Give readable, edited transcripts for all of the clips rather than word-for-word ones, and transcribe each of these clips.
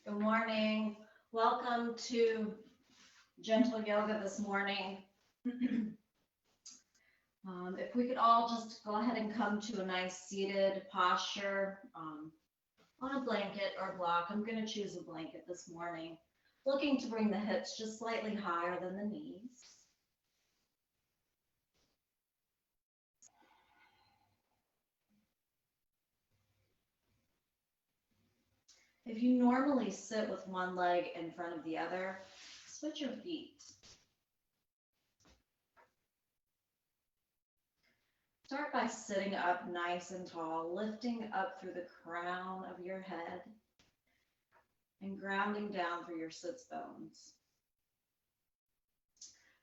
Good morning. Welcome to gentle yoga this morning. If we could all just go ahead and come to a nice seated posture on a blanket or block. I'm going to choose a blanket this morning. Looking to bring the hips just slightly higher than the knees. If you normally sit with one leg in front of the other, switch your feet. Start by sitting up nice and tall, lifting up through the crown of your head and grounding down through your sits bones.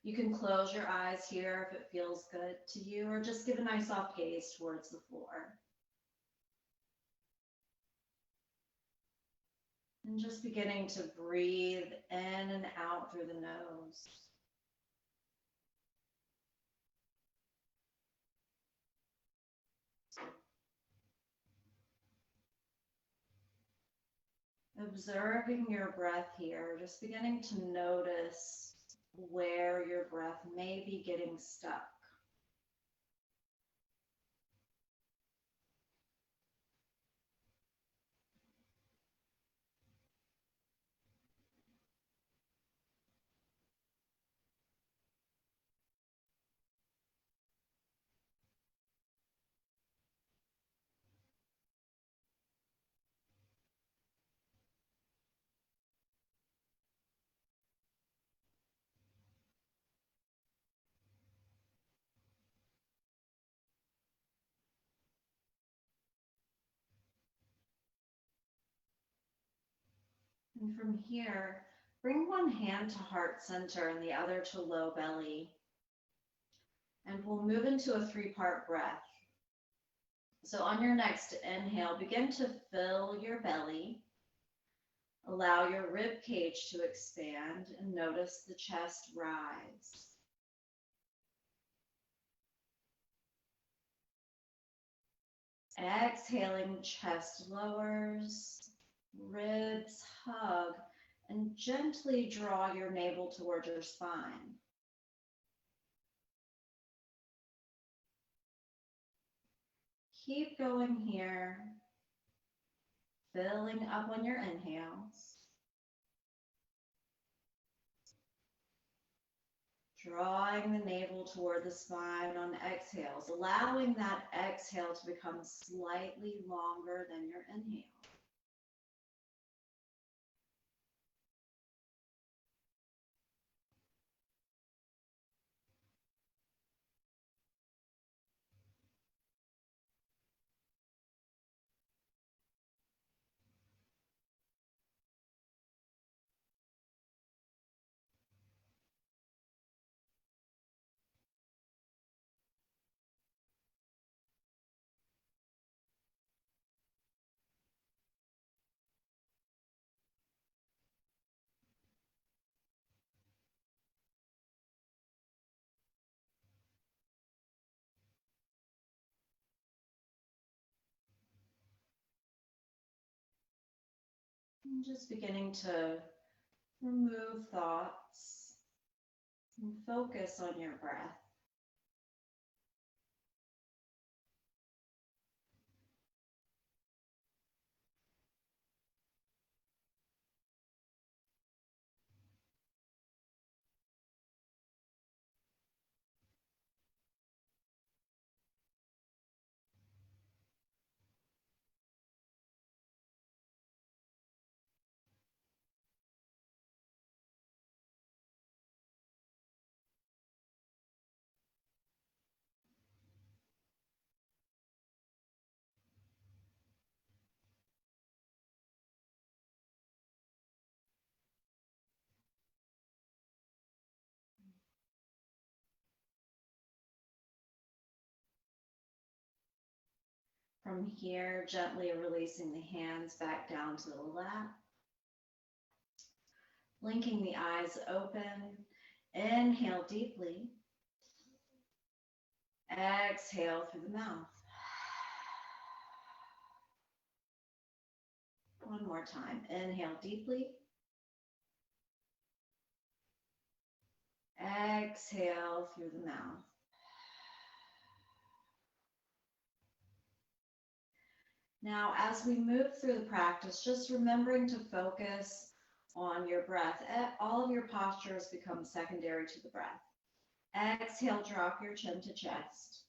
You can close your eyes here if it feels good to you, or just give a nice soft gaze towards the floor. And just beginning to breathe in and out through the nose. Observing your breath here, just beginning to notice where your breath may be getting stuck. And from here, bring one hand to heart center and the other to low belly. And we'll move into a three-part breath. So on your next inhale, begin to fill your belly. Allow your rib cage to expand and notice the chest rise. Exhaling, chest lowers, ribs hug, and gently draw your navel towards your spine. Keep going here, filling up on your inhales. Drawing the navel toward the spine on exhales, allowing that exhale to become slightly longer than your inhale. And just beginning to remove thoughts and focus on your breath. From here, gently releasing the hands back down to the lap. Blinking the eyes open. Inhale deeply. Exhale through the mouth. One more time. Inhale deeply. Exhale through the mouth. Now, as we move through the practice, just remembering to focus on your breath. All of your postures become secondary to the breath. Exhale, drop your chin to chest.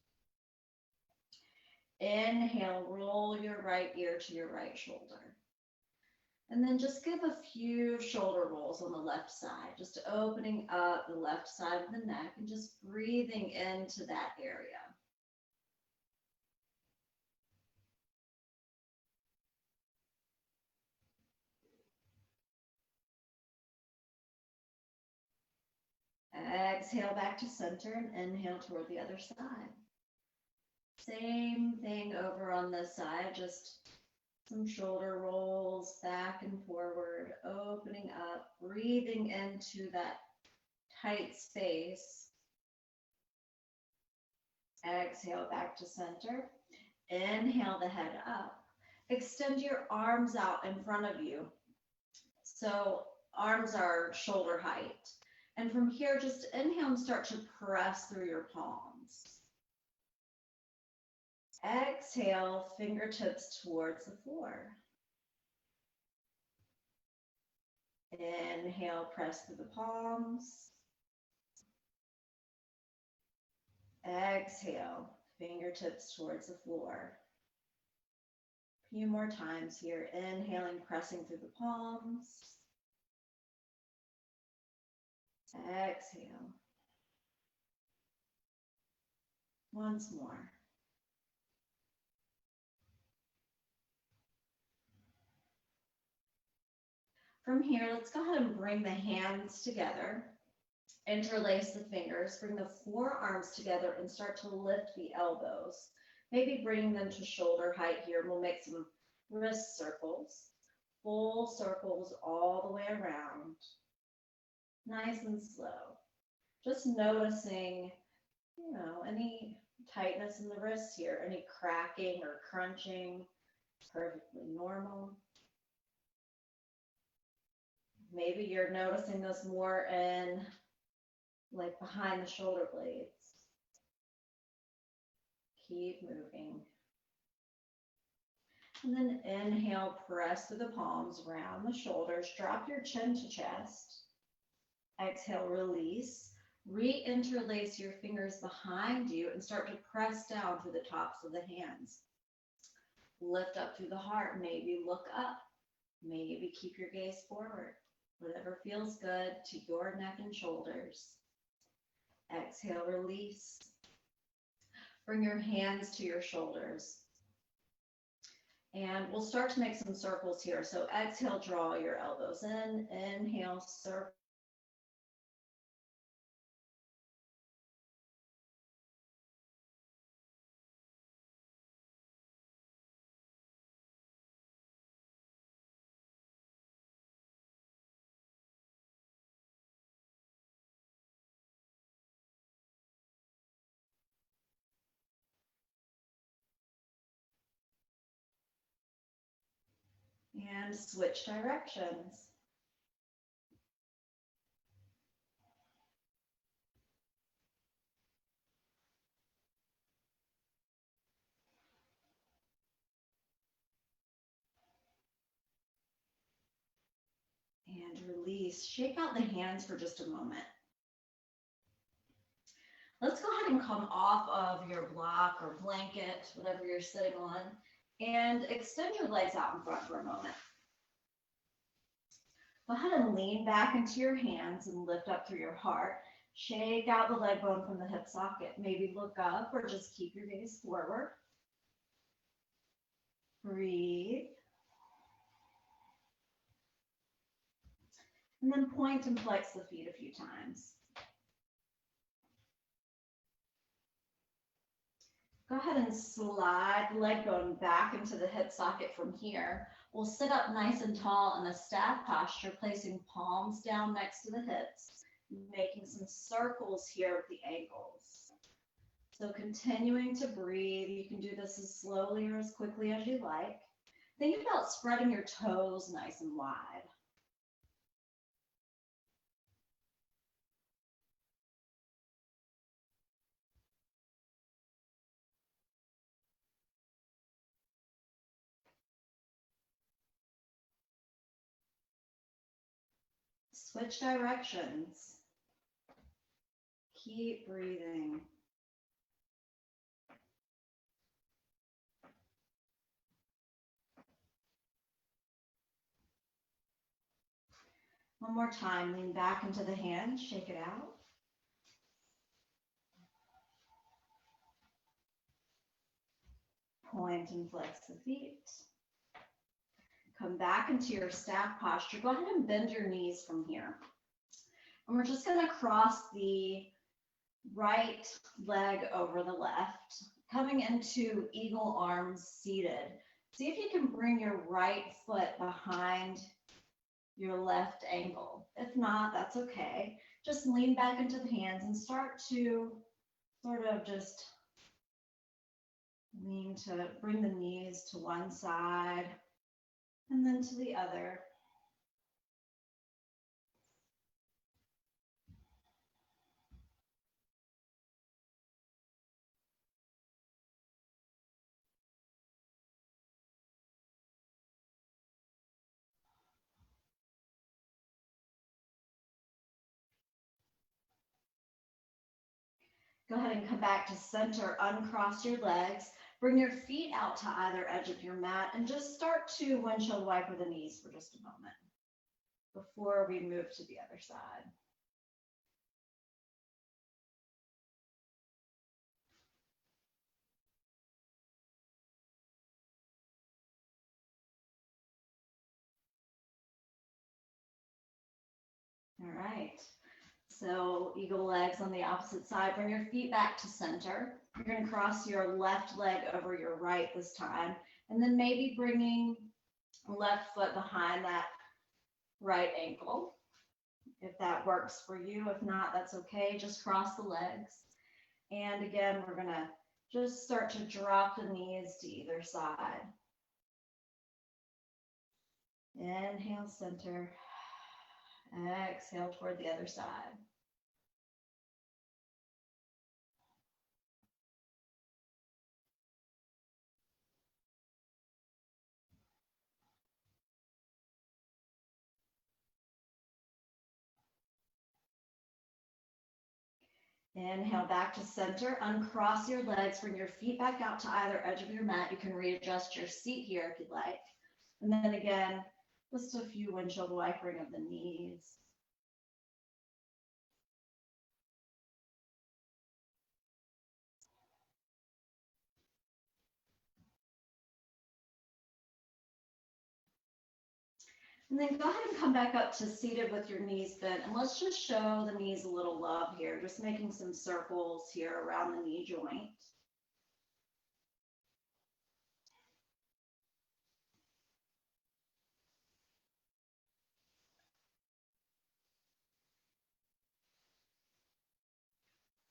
Inhale, roll your right ear to your right shoulder. And then just give a few shoulder rolls on the left side, just opening up the left side of the neck and just breathing into that area. Exhale back to center and inhale toward the other side. Same thing over on this side, just some shoulder rolls back and forward, opening up, breathing into that tight space. Exhale back to center. Inhale the head up. Extend your arms out in front of you. So arms are shoulder height. And from here, just inhale and start to press through your palms. Exhale, fingertips towards the floor. Inhale, press through the palms. Exhale, fingertips towards the floor. A few more times here. Inhaling, pressing through the palms. Exhale. Once more. From here, let's go ahead and bring the hands together. Interlace the fingers, bring the forearms together and start to lift the elbows. Maybe bring them to shoulder height here. We'll make some wrist circles, full circles all the way around. Nice and slow. Just noticing, any tightness in the wrists here, any cracking or crunching. It's perfectly normal. Maybe you're noticing this more in like behind the shoulder blades. Keep moving. And then inhale, press through the palms, round the shoulders, drop your chin to chest. Exhale, release. Re-interlace your fingers behind you and start to press down through the tops of the hands. Lift up through the heart, maybe look up, maybe keep your gaze forward. Whatever feels good to your neck and shoulders. Exhale, release. Bring your hands to your shoulders. And we'll start to make some circles here. So exhale, draw your elbows in. Inhale, circle. And switch directions. And release. Shake out the hands for just a moment. Let's go ahead and come off of your block or blanket, whatever you're sitting on, and extend your legs out in front for a moment. Go ahead and lean back into your hands and lift up through your heart. Shake out the leg bone from the hip socket. Maybe look up or just keep your gaze forward. Breathe. And then point and flex the feet a few times. Go ahead and slide the leg bone back into the hip socket from here. We'll sit up nice and tall in a staff posture, placing palms down next to the hips, making some circles here with the ankles. So continuing to breathe. You can do this as slowly or as quickly as you like. Think about spreading your toes nice and wide. Switch directions. Keep breathing. One more time, lean back into the hands, shake it out. Point and flex the feet. Come back into your staff posture. Go ahead and bend your knees from here. And we're just going to cross the right leg over the left, coming into eagle arms seated. See if you can bring your right foot behind your left ankle. If not, that's okay. Just lean back into the hands and start to sort of just lean to bring the knees to one side and then to the other. Go ahead and come back to center, uncross your legs, bring your feet out to either edge of your mat, and just start to windshield wiper the knees for just a moment before we move to the other side. All right. So eagle legs on the opposite side. Bring your feet back to center. You're going to cross your left leg over your right this time. And then maybe bringing left foot behind that right ankle, if that works for you. If not, that's okay. Just cross the legs. And again, we're going to just start to drop the knees to either side. Inhale, center. Exhale toward the other side. Inhale back to center, uncross your legs, bring your feet back out to either edge of your mat. You can readjust your seat here if you'd like. And then again, just a few windshield wipering of the knees. And then go ahead and come back up to seated with your knees bent. And let's just show the knees a little love here, just making some circles here around the knee joint.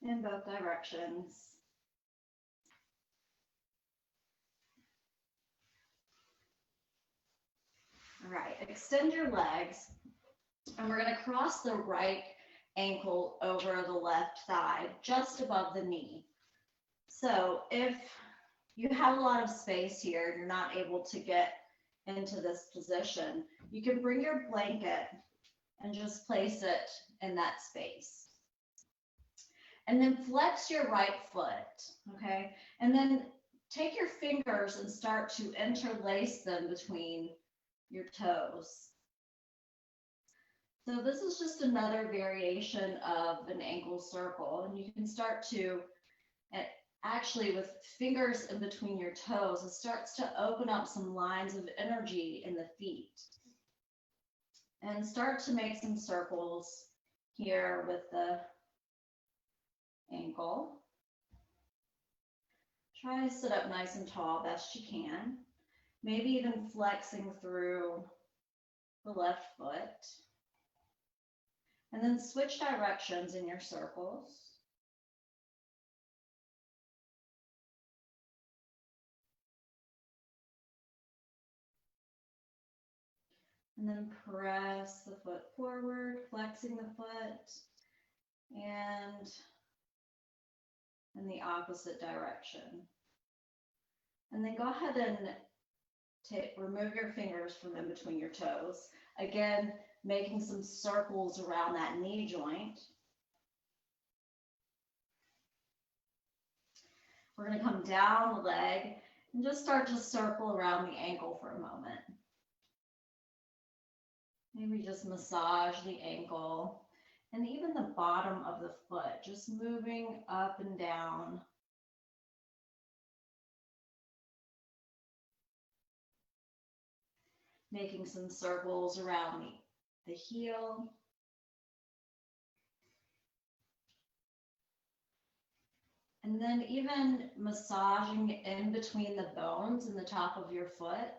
In both directions. All right, extend your legs, and we're going to cross the right ankle over the left thigh, just above the knee. So if you have a lot of space here, you're not able to get into this position, you can bring your blanket and just place it in that space. And then flex your right foot, okay? And then take your fingers and start to interlace them between your toes. So this is just another variation of an ankle circle, and you can start to, actually with fingers in between your toes, it starts to open up some lines of energy in the feet. And start to make some circles here with the ankle. Try to sit up nice and tall best you can. Maybe even flexing through the left foot. And then switch directions in your circles. And then press the foot forward, flexing the foot, and in the opposite direction. And then go ahead and remove your fingers from in between your toes. Again, making some circles around that knee joint. We're going to come down the leg and just start to circle around the ankle for a moment. Maybe just massage the ankle and even the bottom of the foot, just moving up and down. Making some circles around the heel. And then even massaging in between the bones in the top of your foot.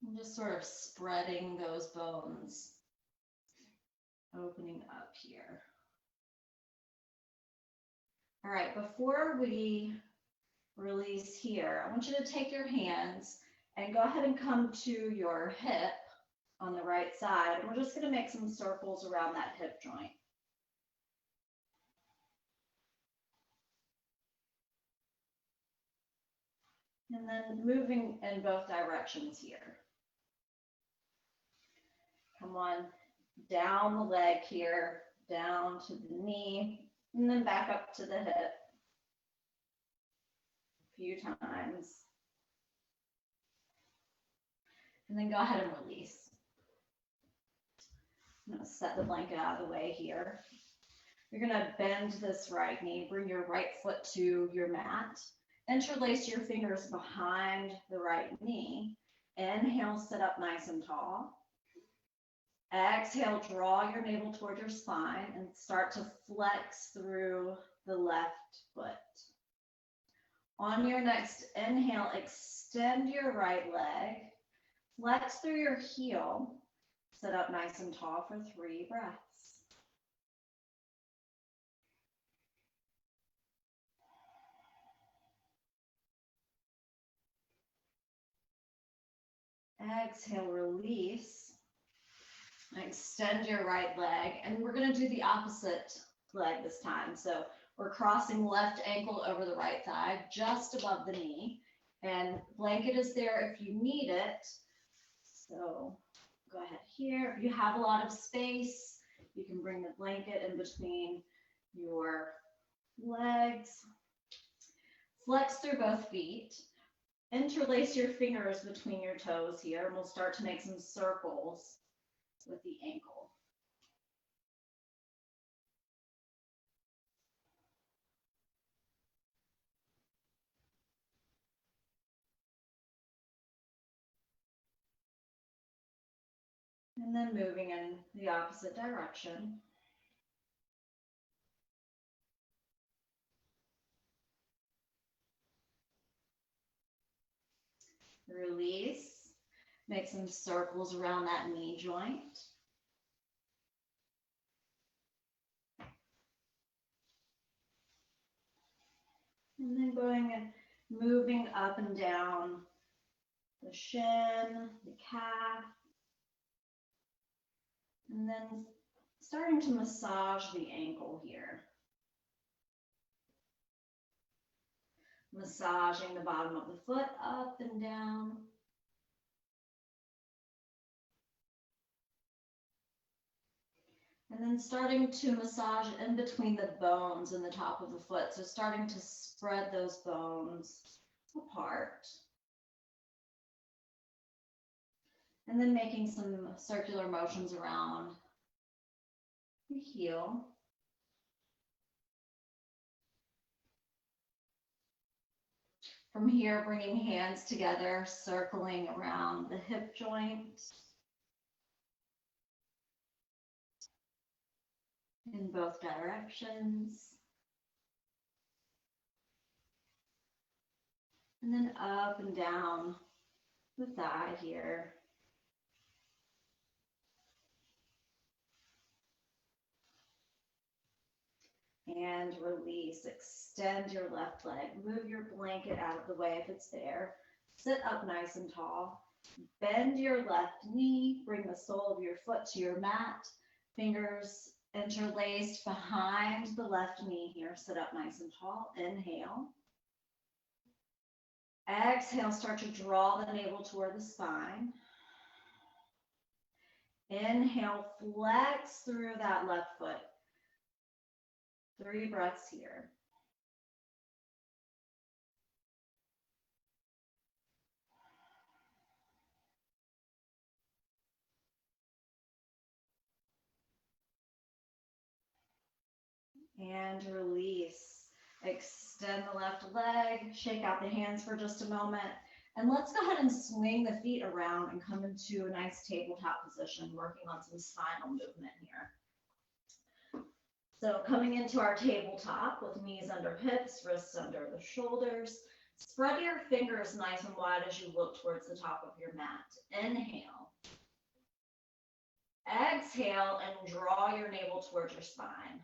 And just sort of spreading those bones, opening up here. All right, before we release here, I want you to take your hands and go ahead and come to your hip on the right side. We're just going to make some circles around that hip joint. And then moving in both directions here. Come on, down the leg here, down to the knee, and then back up to the hip. A few times. And then go ahead and release. I'm going to set the blanket out of the way here. You're going to bend this right knee, bring your right foot to your mat. Interlace your fingers behind the right knee. Inhale, sit up nice and tall. Exhale, draw your navel toward your spine and start to flex through the left foot. On your next inhale, extend your right leg. Flex through your heel. Sit up nice and tall for 3 breaths. Exhale, release. Extend your right leg, and we're going to do the opposite leg this time. So we're crossing left ankle over the right thigh, just above the knee, and blanket is there if you need it. So go ahead here. If you have a lot of space, you can bring the blanket in between your legs. Flex through both feet. Interlace your fingers between your toes here, and we'll start to make some circles with the ankle. And then moving in the opposite direction. Release. Make some circles around that knee joint. And then going and moving up and down the shin, the calf. And then starting to massage the ankle here. Massaging the bottom of the foot up and down. And then starting to massage in between the bones in the top of the foot. So starting to spread those bones apart. And then making some circular motions around the heel. From here, bringing hands together, circling around the hip joint. In both directions. And then up and down the thigh here. And release. Extend your left leg. Move your blanket out of the way if it's there. Sit up nice and tall. Bend your left knee. Bring the sole of your foot to your mat. Fingers interlaced behind the left knee here. Sit up nice and tall. Inhale. Exhale, start to draw the navel toward the spine. Inhale, flex through that left foot. 3 breaths here. And release. Extend the left leg, shake out the hands for just a moment. And let's go ahead and swing the feet around and come into a nice tabletop position, working on some spinal movement here. So coming into our tabletop with knees under hips, wrists under the shoulders. Spread your fingers nice and wide as you look towards the top of your mat. Inhale. Exhale and draw your navel towards your spine.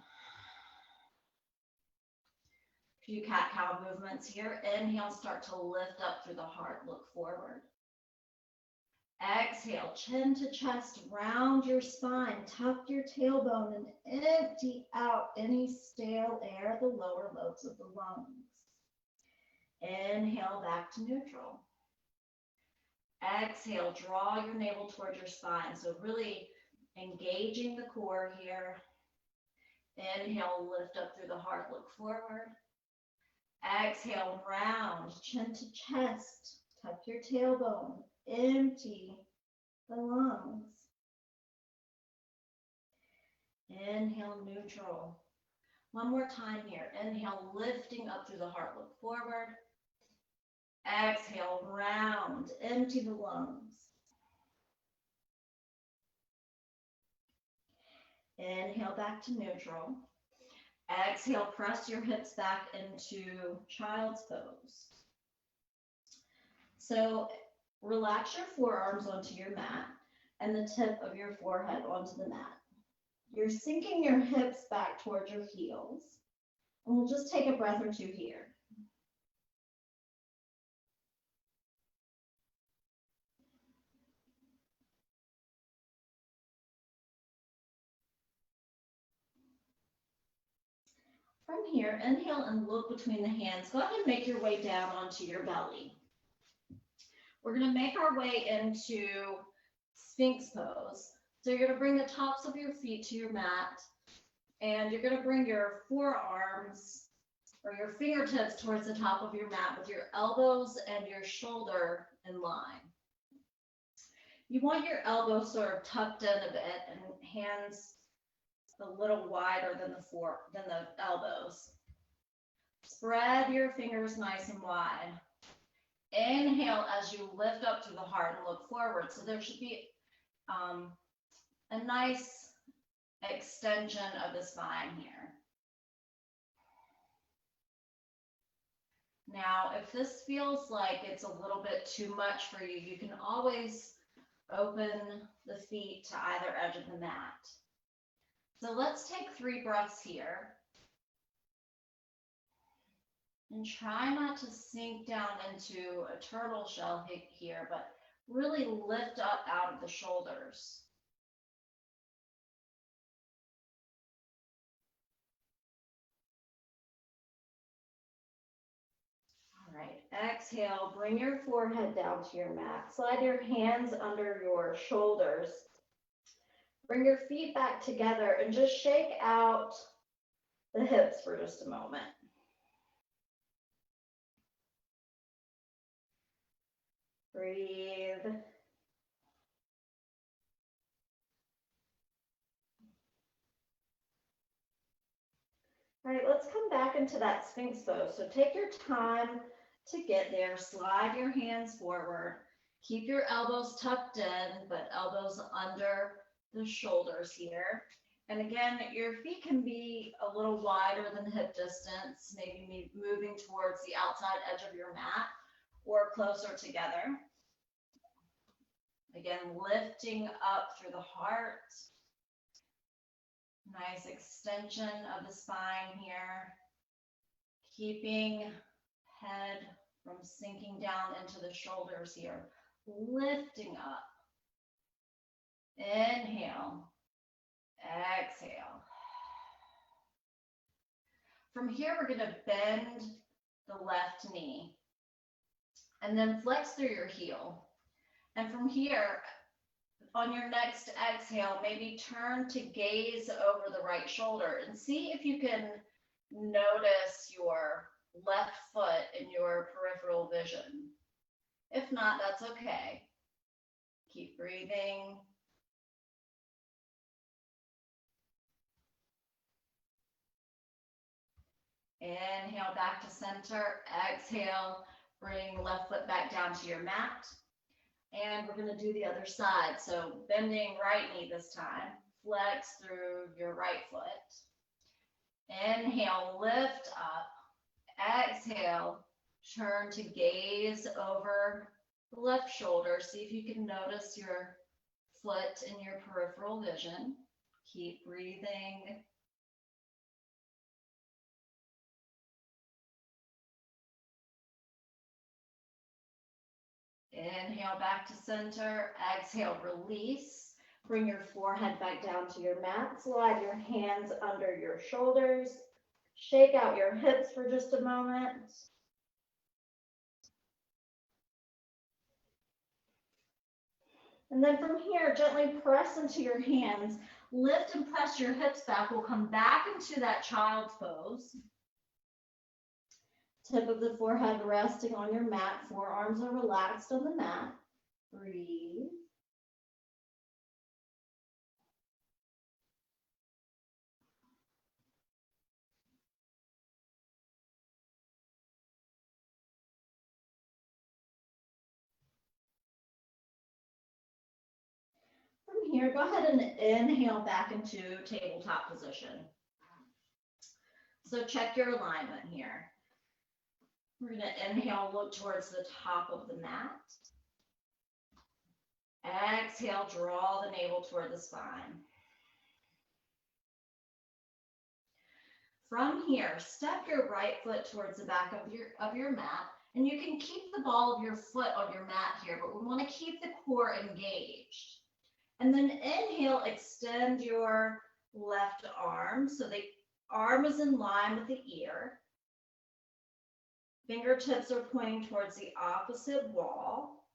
Few cat-cow movements here. Inhale, start to lift up through the heart, look forward. Exhale, chin to chest, round your spine, tuck your tailbone, and empty out any stale air at the lower lobes of the lungs. Inhale, back to neutral. Exhale, draw your navel towards your spine. So really engaging the core here. Inhale, lift up through the heart, look forward. Exhale, round, chin to chest, tuck your tailbone, empty the lungs. Inhale, neutral. One more time here. Inhale, lifting up through the heart, look forward. Exhale, round, empty the lungs. Inhale, back to neutral. Exhale, press your hips back into child's pose. So relax your forearms onto your mat and the tip of your forehead onto the mat. You're sinking your hips back towards your heels. And we'll just take a breath or two here. From here, inhale and look between the hands. Go ahead and make your way down onto your belly. We're going to make our way into Sphinx pose. So you're going to bring the tops of your feet to your mat, and you're going to bring your forearms or your fingertips towards the top of your mat with your elbows and your shoulder in line. You want your elbows sort of tucked in a bit and hands a little wider than the elbows. Spread your fingers nice and wide. Inhale as you lift up through the heart and look forward. So there should be a nice extension of the spine here. Now, if this feels like it's a little bit too much for you, you can always open the feet to either edge of the mat. So let's take 3 breaths here. And try not to sink down into a turtle shell here, but really lift up out of the shoulders. All right, exhale, bring your forehead down to your mat. Slide your hands under your shoulders. Bring your feet back together and just shake out the hips for just a moment. Breathe. All right, let's come back into that Sphinx pose. So take your time to get there. Slide your hands forward. Keep your elbows tucked in, but elbows under the shoulders here. And again, your feet can be a little wider than hip distance, maybe moving towards the outside edge of your mat or closer together. Again, lifting up through the heart. Nice extension of the spine here. Keeping head from sinking down into the shoulders here. Lifting up. Inhale. Exhale. From here, we're going to bend the left knee and then flex through your heel. And from here, on your next exhale, maybe turn to gaze over the right shoulder and see if you can notice your left foot in your peripheral vision. If not, that's okay. Keep breathing. Inhale back to center. Exhale, bring left foot back down to your mat. And we're going to do the other side. So bending right knee this time. Flex through your right foot. Inhale, lift up. Exhale, turn to gaze over the left shoulder. See if you can notice your foot in your peripheral vision. Keep breathing. Inhale back to center. Exhale, release. Bring your forehead back down to your mat. Slide your hands under your shoulders. Shake out your hips for just a moment. And then from here, gently press into your hands. Lift and press your hips back. We'll come back into that child's pose. Tip of the forehead resting on your mat. Forearms are relaxed on the mat. Breathe. From here, go ahead and inhale back into tabletop position. So check your alignment here. We're going to inhale, look towards the top of the mat. Exhale, draw the navel toward the spine. From here, step your right foot towards the back of your mat, and you can keep the ball of your foot on your mat here, but we want to keep the core engaged. And then inhale, extend your left arm so the arm is in line with the ear. Fingertips are pointing towards the opposite wall.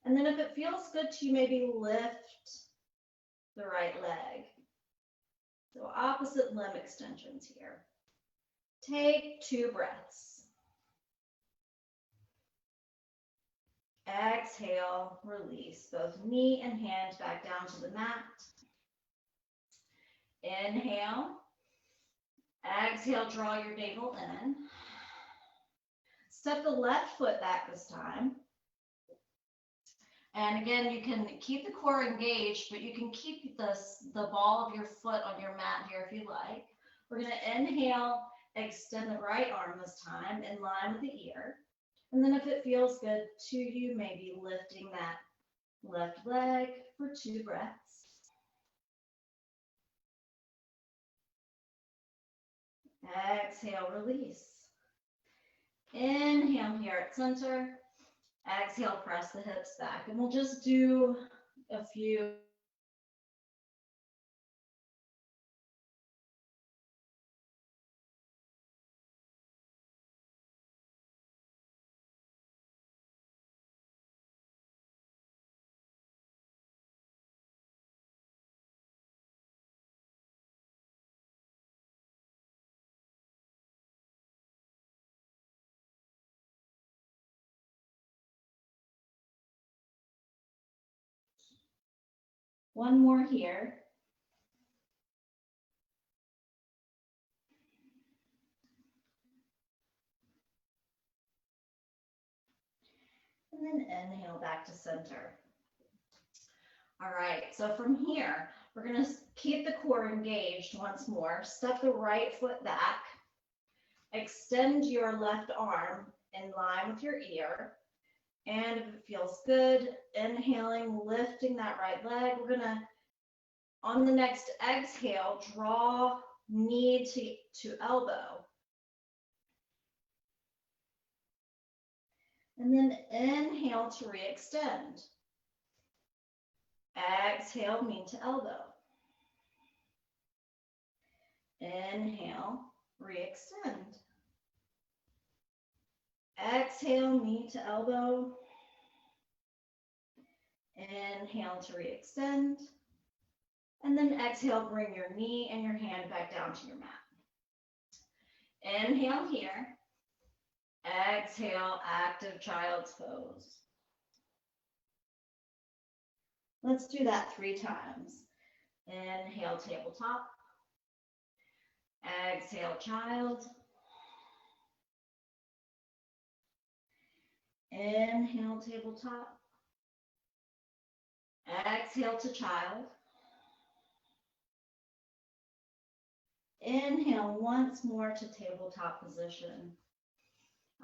And then if it feels good to you, maybe lift the right leg. So opposite limb extensions here. Take 2 breaths. Exhale, release both knee and hand back down to the mat. Inhale. Exhale, draw your navel in. Step the left foot back this time. And again, you can keep the core engaged, but you can keep the ball of your foot on your mat here if you like. We're going to inhale, extend the right arm this time in line with the ear. And then if it feels good to you, maybe lifting that left leg for 2 breaths. Exhale, release. Inhale here at center. Exhale, press the hips back. And we'll just do a few. One more here. And then inhale back to center. All right, so from here, we're going to keep the core engaged once more. Step the right foot back. Extend your left arm in line with your ear. And if it feels good, inhaling, lifting that right leg, we're going to On the next exhale, draw knee to elbow. And then inhale to re-extend. Exhale, knee to elbow. Inhale, re-extend. Exhale, knee to elbow. Inhale to re-extend. And then exhale, bring your knee and your hand back down to your mat. Inhale here. Exhale, active child's pose. Let's do that 3 times. Inhale, tabletop. Exhale, child. Inhale, tabletop. Exhale to child. Inhale once more to tabletop position.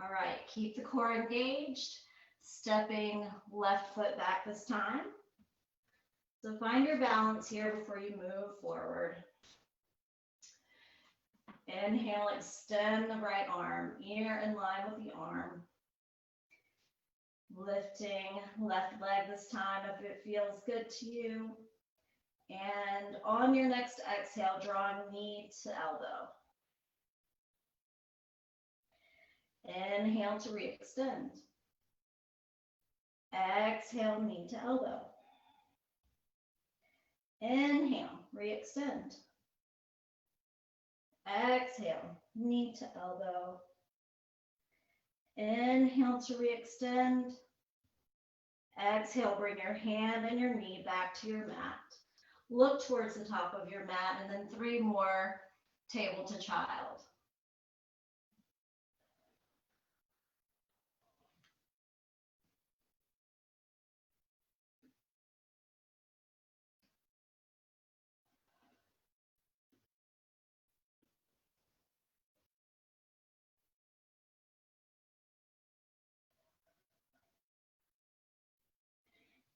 All right, keep the core engaged, stepping left foot back this time. So find your balance here before you move forward. Inhale, extend the right arm, ear in line with the arm. Lifting left leg this time if it feels good to you. And on your next exhale, drawing knee to elbow. Inhale to re-extend. Exhale, knee to elbow. Inhale, re-extend. Exhale, knee to elbow. Inhale to re-extend. Exhale, bring your hand and your knee back to your mat. Look towards the top of your mat, and then 3 more, table to child.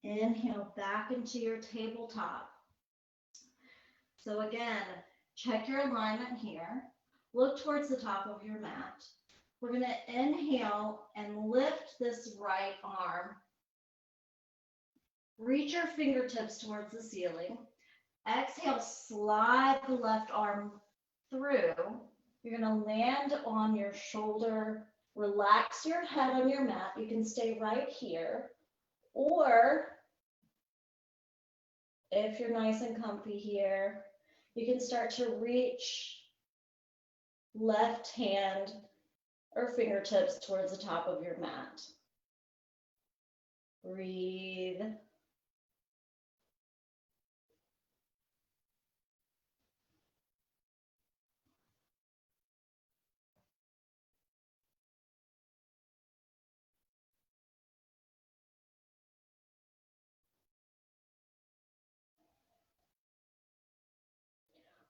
Inhale back into your tabletop. So again, check your alignment here. Look towards the top of your mat. We're going to inhale and lift this right arm. Reach your fingertips towards the ceiling. Exhale, slide the left arm through. You're going to land on your shoulder. Relax your head on your mat. You can stay right here. Or if you're nice and comfy here, you can start to reach left hand or fingertips towards the top of your mat. Breathe.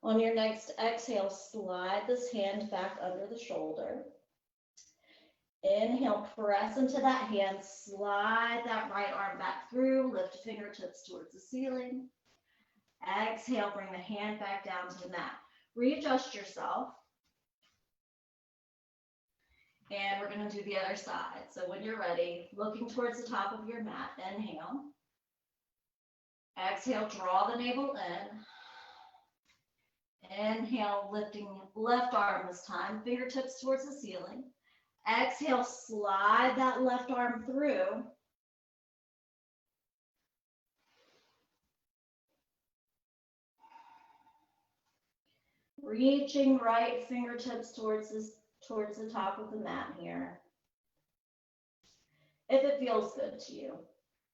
On your next exhale, slide this hand back under the shoulder. Inhale, press into that hand, slide that right arm back through, lift fingertips towards the ceiling. Exhale, bring the hand back down to the mat. Readjust yourself. And we're going to do the other side. So when you're ready, looking towards the top of your mat, inhale. Exhale, draw the navel in. Inhale, lifting left arm this time, fingertips towards the ceiling. Exhale, slide that left arm through. Reaching right fingertips towards the top of the mat here. If it feels good to you.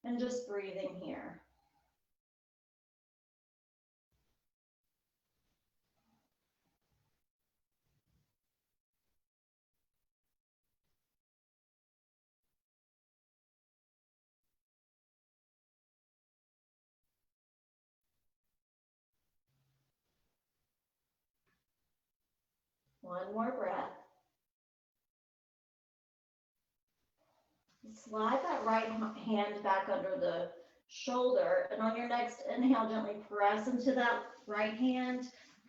And just breathing here. One more breath. Slide that right hand back under the shoulder. And on your next inhale, gently press into that right hand.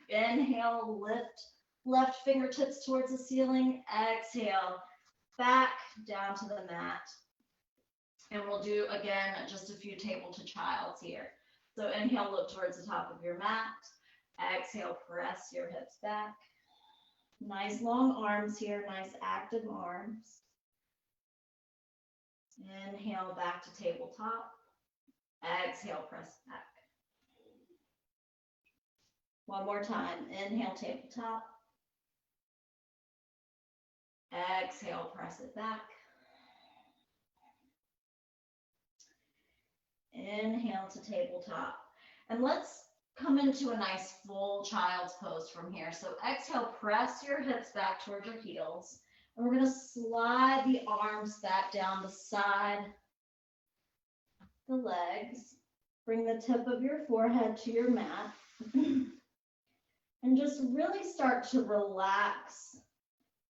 Inhale, lift left fingertips towards the ceiling. Exhale, back down to the mat. And we'll do, again, just a few table to childs here. So inhale, look towards the top of your mat. Exhale, press your hips back. Nice long arms here, nice active arms. Inhale, back to tabletop. Exhale, press back. One more time. Inhale, tabletop. Exhale, press it back. Inhale to tabletop. And let's come into a nice full child's pose from here. So exhale, press your hips back towards your heels. And we're going to slide the arms back down beside the legs. Bring the tip of your forehead to your mat. And just really start to relax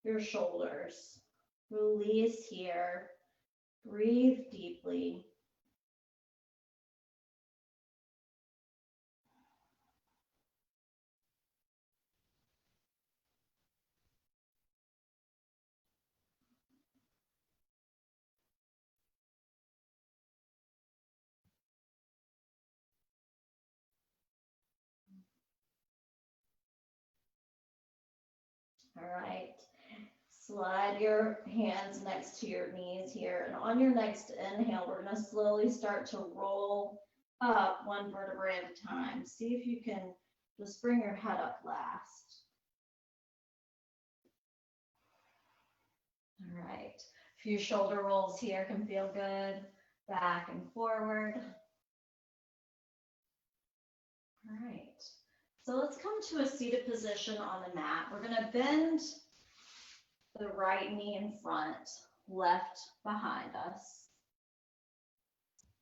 your shoulders. Release here. Breathe deeply. All right. Slide your hands next to your knees here. And on your next inhale, we're going to slowly start to roll up one vertebrae at a time. See if you can just bring your head up last. All right. A few shoulder rolls here can feel good. Back and forward. All right. So let's come to a seated position on the mat. We're going to bend the right knee in front, left behind us.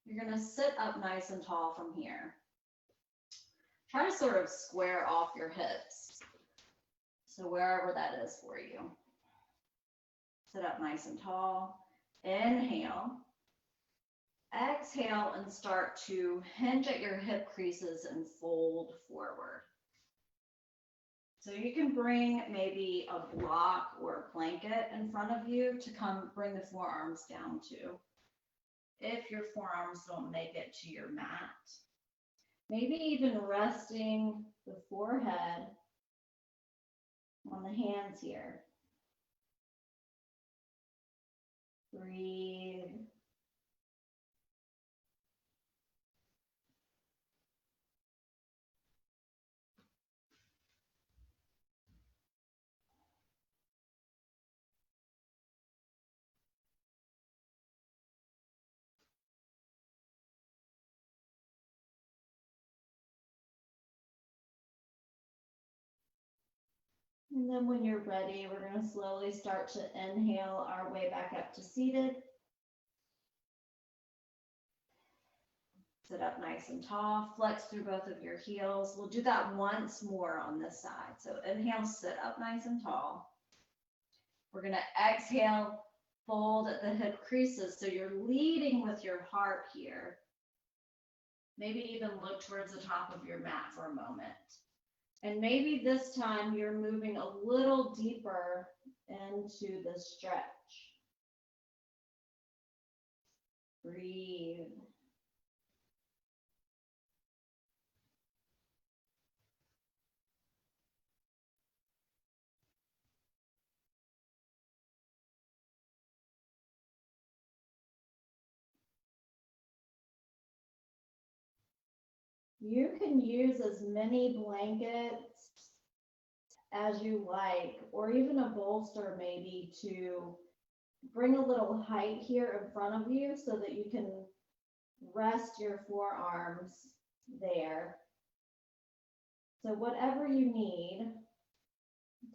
You're going to sit up nice and tall from here. Try to sort of square off your hips. So wherever that is for you. Sit up nice and tall. Inhale. Exhale and start to hinge at your hip creases and fold forward. So you can bring maybe a block or a blanket in front of you to come bring the forearms down to. If your forearms don't make it to your mat. Maybe even resting the forehead on the hands here. Breathe. And then when you're ready, we're going to slowly start to inhale our way back up to seated. Sit up nice and tall, flex through both of your heels. We'll do that once more on this side. So inhale, sit up nice and tall. We're going to exhale, fold at the hip creases. So you're leading with your heart here. Maybe even look towards the top of your mat for a moment. And maybe this time you're moving a little deeper into the stretch. Breathe. You can use as many blankets as you like, or even a bolster maybe to bring a little height here in front of you so that you can rest your forearms there. So whatever you need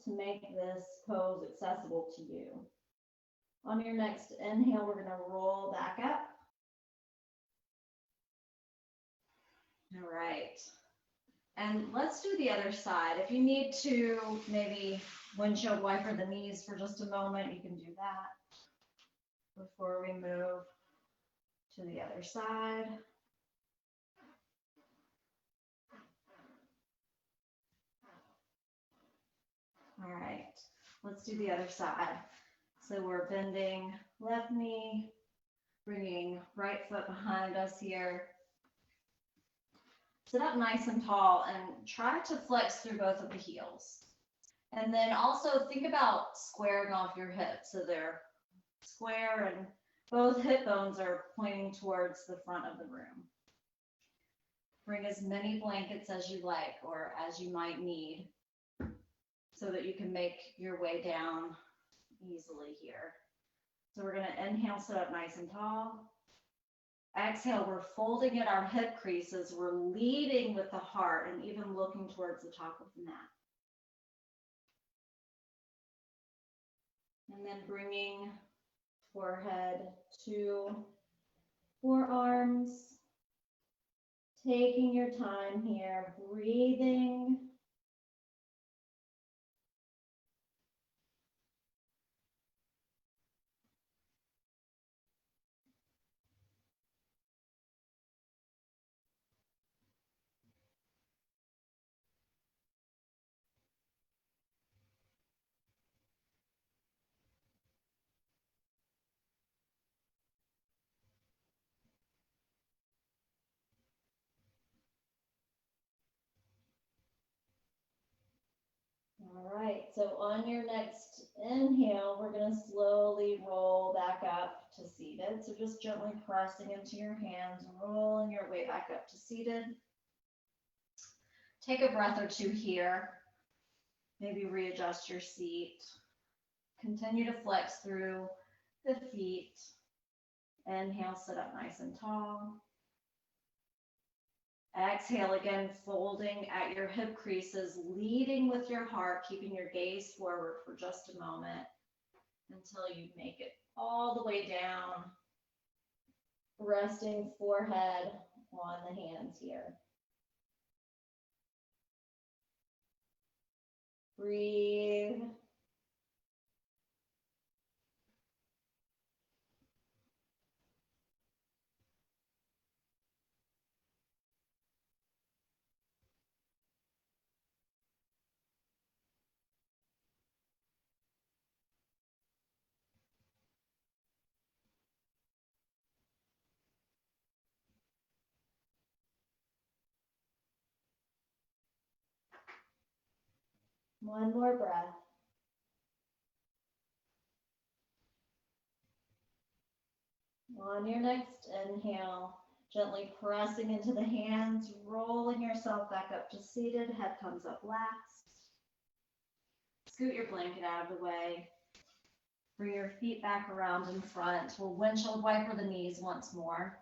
to make this pose accessible to you. On your next inhale, we're going to roll back up. All right. And let's do the other side. If you need to maybe windshield wiper the knees for just a moment, you can do that before we move to the other side. Let's do the other side. So we're bending left knee, bringing right foot behind us here. Sit up nice and tall and try to flex through both of the heels. And then also think about squaring off your hips so they're square and both hip bones are pointing towards the front of the room. Bring as many blankets as you like or as you might need so that you can make your way down easily here. So we're going to inhale, sit up nice and tall. Exhale, we're folding at our hip creases. We're leading with the heart and even looking towards the top of the mat. And then bringing forehead to forearms. Taking your time here, breathing. All right, so on your next inhale, we're going to slowly roll back up to seated. So just gently pressing into your hands, rolling your way back up to seated. Take a breath or two here. Maybe readjust your seat. Continue to flex through the feet. Inhale, sit up nice and tall. Exhale again, folding at your hip creases, leading with your heart, keeping your gaze forward for just a moment until you make it all the way down, resting forehead on the hands here. Breathe. One more breath. On your next inhale, gently pressing into the hands, rolling yourself back up to seated, head comes up last. Scoot your blanket out of the way. Bring your feet back around in front. We'll windshield wiper the knees once more.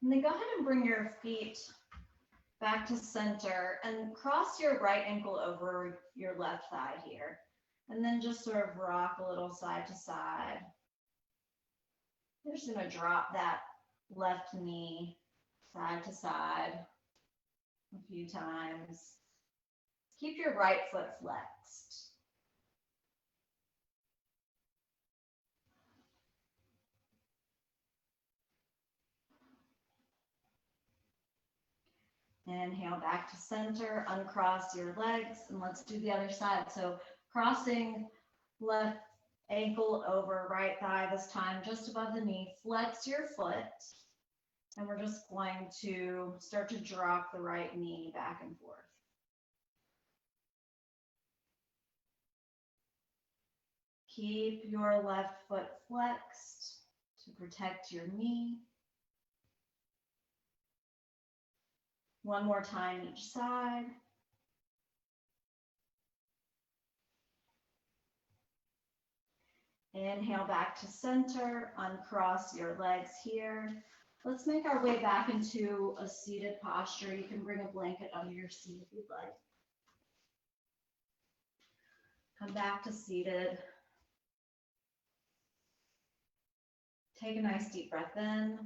And then go ahead and bring your feet back to center and cross your right ankle over your left thigh here. And then just sort of rock a little side to side. You're just going to drop that left knee side to side a few times. Keep your right foot flexed. Inhale back to center, uncross your legs, and let's do the other side. So crossing left ankle over right thigh this time, just above the knee. Flex your foot, and we're just going to start to drop the right knee back and forth. Keep your left foot flexed to protect your knee. One more time each side. Inhale back to center, uncross your legs here. Let's make our way back into a seated posture. You can bring a blanket under your seat if you'd like. Come back to seated. Take a nice deep breath in,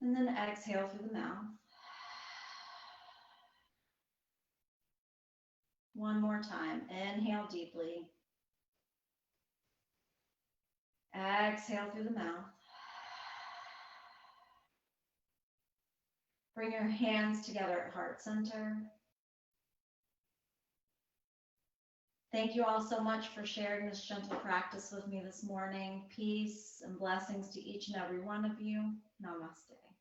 and then exhale through the mouth. One more time. Inhale deeply. Exhale through the mouth. Bring your hands together at heart center. Thank you all so much for sharing this gentle practice with me this morning. Peace and blessings to each and every one of you. Namaste.